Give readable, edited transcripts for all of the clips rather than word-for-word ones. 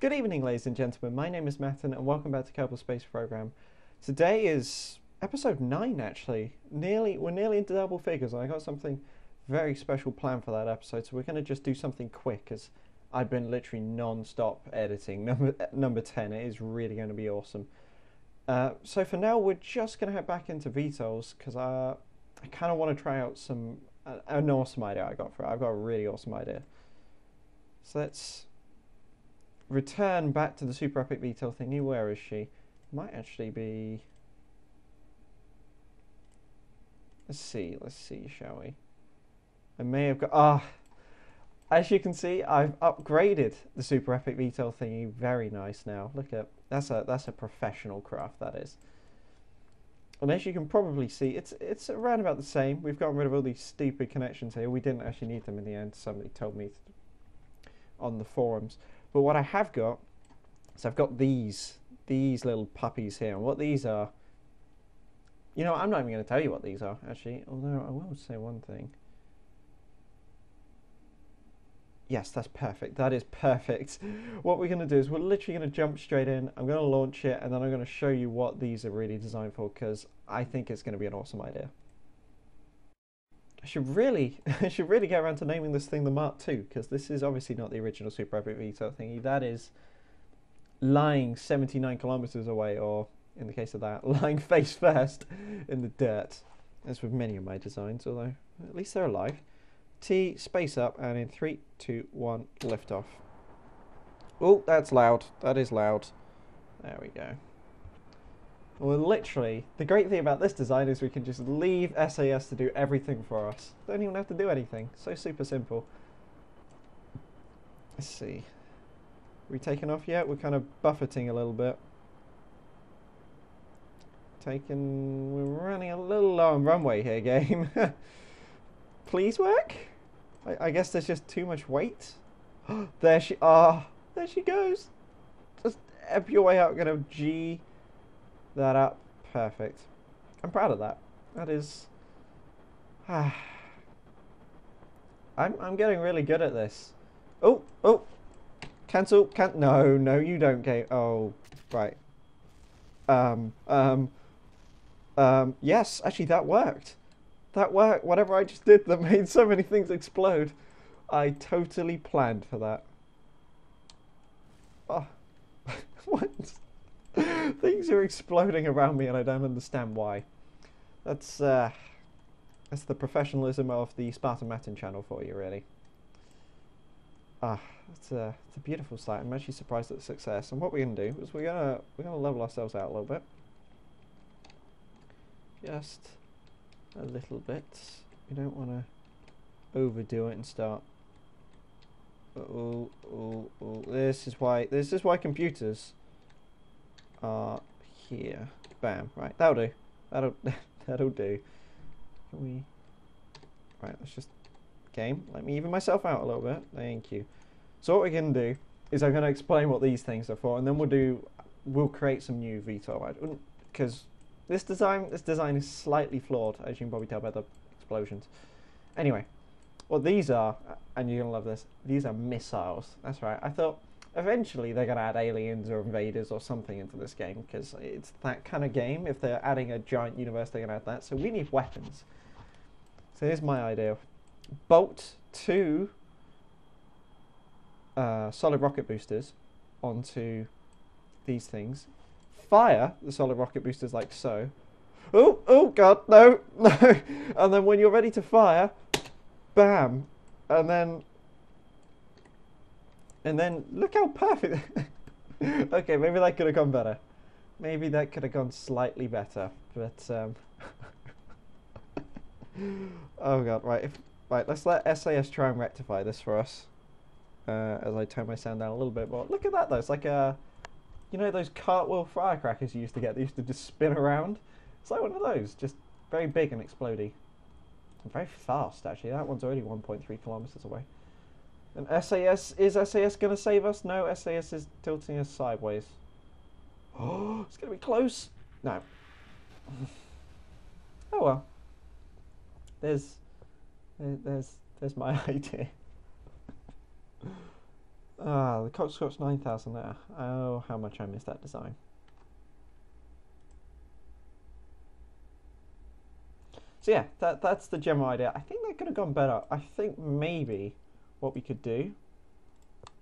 Good evening, ladies and gentlemen. My name is Mattin, and welcome back to Kerbal Space Program. Today is episode 9, actually. We're nearly into double figures, and I got something very special planned for that episode. So we're going to just do something quick, as I've been literally non-stop editing number 10. It is really going to be awesome. So for now, we're just going to head back into VTOLs because I kind of want to try out an awesome idea I got for it. I've got a really awesome idea. So let's return back to the super epic VTOL thingy. Where is she? Might actually be. Let's see, shall we? I may have got. As you can see, I've upgraded the super epic VTOL thingy. Very nice now. Look at that's a professional craft, that is. And as you can probably see, it's around about the same. We've gotten rid of all these stupid connections here. We didn't actually need them in the end. Somebody told me on the forums. But what I have got, so I've got these little puppies here. And what these are, you know, I'm not even going to tell you what these are, actually. Although I will say one thing. Yes, that's perfect. That is perfect. What we're going to do is we're literally going to jump straight in. I'm going to launch it, and then I'm going to show you what these are really designed for, because I think it's going to be an awesome idea. I should really get around to naming this thing the Mark II, because this is obviously not the original Super Epic VTOL thingy. That is lying 79 kilometers away, or in the case of that, lying face first in the dirt. As with many of my designs, although at least they're alive. T, space up, and in 3, 2, 1, lift off. Oh, that's loud. That is loud. There we go. Well, literally, the great thing about this design is we can just leave SAS to do everything for us. Don't even have to do anything. So super simple. Let's see. Are we taking off yet? We're kind of buffeting a little bit. We're running a little low on runway here, game. Please work? I guess there's just too much weight. There she goes. Just up your way out, gonna G that up. Perfect. I'm proud of that. That is I'm getting really good at this. Oh, cancel, no, you don't game. Oh, right. Yes, actually that worked. Whatever I just did that made so many things explode. I totally planned for that. Oh, what? Things are exploding around me and I don't understand why. That's the professionalism of the Spartan Matin channel for you, really. It's a beautiful sight. I'm actually surprised at the success. And what we're gonna do is we're gonna level ourselves out a little bit. Just a little bit. We don't want to overdo it and start. This is why computers are here. Bam. Right, that'll do. That'll do. Can we? Right, let's just game. Let me even myself out a little bit. Thank you. So what we're gonna do is I'm gonna explain what these things are for, and then we'll create some new VTOL, because this design is slightly flawed, as you can probably tell by the explosions. Anyway, what these are, and you're gonna love this, these are missiles. That's right. I thought eventually they're gonna add aliens or invaders or something into this game, because it's that kind of game. If they're adding a giant universe, they're gonna add that. So we need weapons. So here's my idea. Bolt 2 solid rocket boosters onto these things. Fire the solid rocket boosters like so. Oh god, no. And then when you're ready to fire, bam. And then look how perfect. Okay, maybe that could have gone better. Maybe that could have gone slightly better. But oh god, right, let's let SAS try and rectify this for us. As I turn my sound down a little bit more. Look at that though, it's like a, you know those cartwheel firecrackers you used to get? They used to just spin around. It's like one of those, just very big and explodey. And very fast, actually. That one's already 1.3 kilometers away. And is SAS going to save us? No, SAS is tilting us sideways. Oh, it's going to be close. No. Oh well. There's my idea. The Coxcox 9000 there. Oh, how much I miss that design. So yeah, that's the general idea. I think that could have gone better. I think maybe what we could do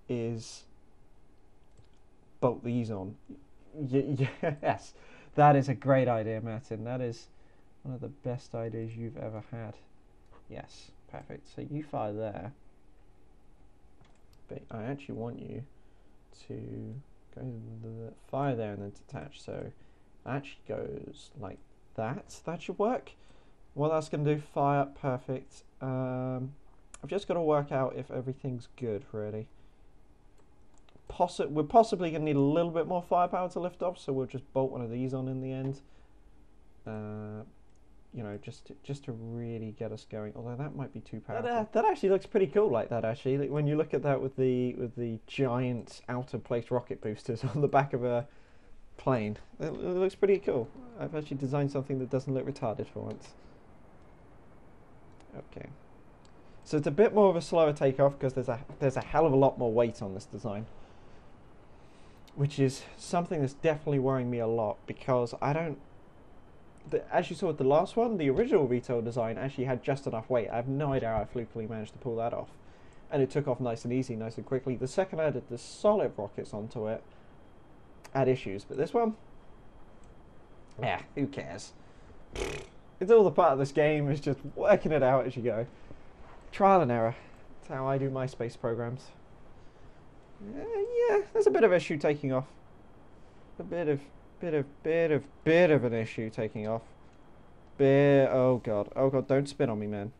is bolt these on. Yes, that is a great idea, Martin. That is one of the best ideas you've ever had. Yes, perfect. So you fire there. But I actually want you to go the fire there and then detach. So it actually goes like that. That should work. What that's going to do, fire, perfect. I've just got to work out if everything's good, really. We're possibly going to need a little bit more firepower to lift off, so we'll just bolt one of these on in the end. You know, just to really get us going. Although that might be too powerful. That actually looks pretty cool like that, actually. Like, when you look at that with the giant out-of-place rocket boosters on the back of a plane, it looks pretty cool. I've actually designed something that doesn't look retarded for once. Okay, so it's a bit more of a slower takeoff because there's a hell of a lot more weight on this design, which is something that's definitely worrying me a lot, because I don't. As you saw with the last one, the original VTOL design actually had just enough weight. I have no idea how I flukily managed to pull that off, and it took off nice and easy, nice and quickly. The second I added the solid rockets onto it, I had issues, but this one, yeah, who cares? It's all the part of this game, is just working it out as you go. Trial and error. That's how I do my space programs. Yeah, there's a bit of issue taking off. A bit of an issue taking off. Oh god, don't spin on me, man.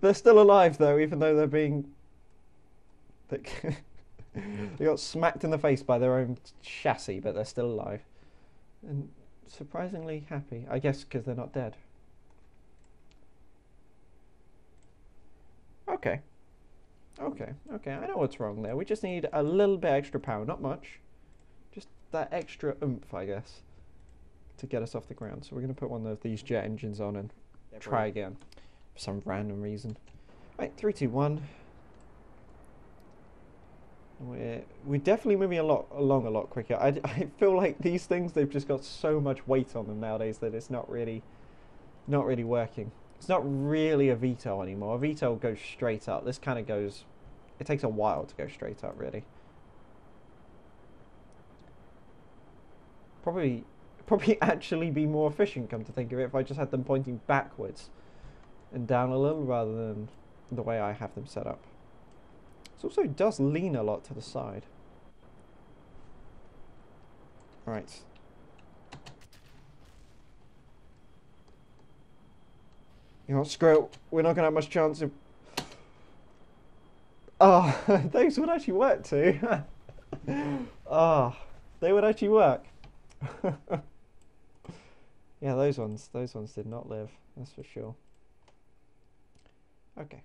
They're still alive though, even though they're being... They got smacked in the face by their own chassis, but they're still alive. And surprisingly happy, I guess, because they're not dead. Okay, I know what's wrong there. We just need a little bit extra power, not much, just that extra oomph, I guess, to get us off the ground. So we're going to put one of these jet engines on and try again for some random reason. Right, 3, 2, 1. We're definitely moving along a lot quicker. I feel like these things, they've just got so much weight on them nowadays that it's not really working. It's not really a VTOL anymore. A VTOL goes straight up. This kind of goes... It takes a while to go straight up, really. Probably actually be more efficient, come to think of it, if I just had them pointing backwards and down a little rather than the way I have them set up. It also does lean a lot to the side. Right. You know what, screw it. We're not going to have much chance of... Oh, those would actually work too. Oh, they would actually work. Yeah, those ones did not live, that's for sure. Okay.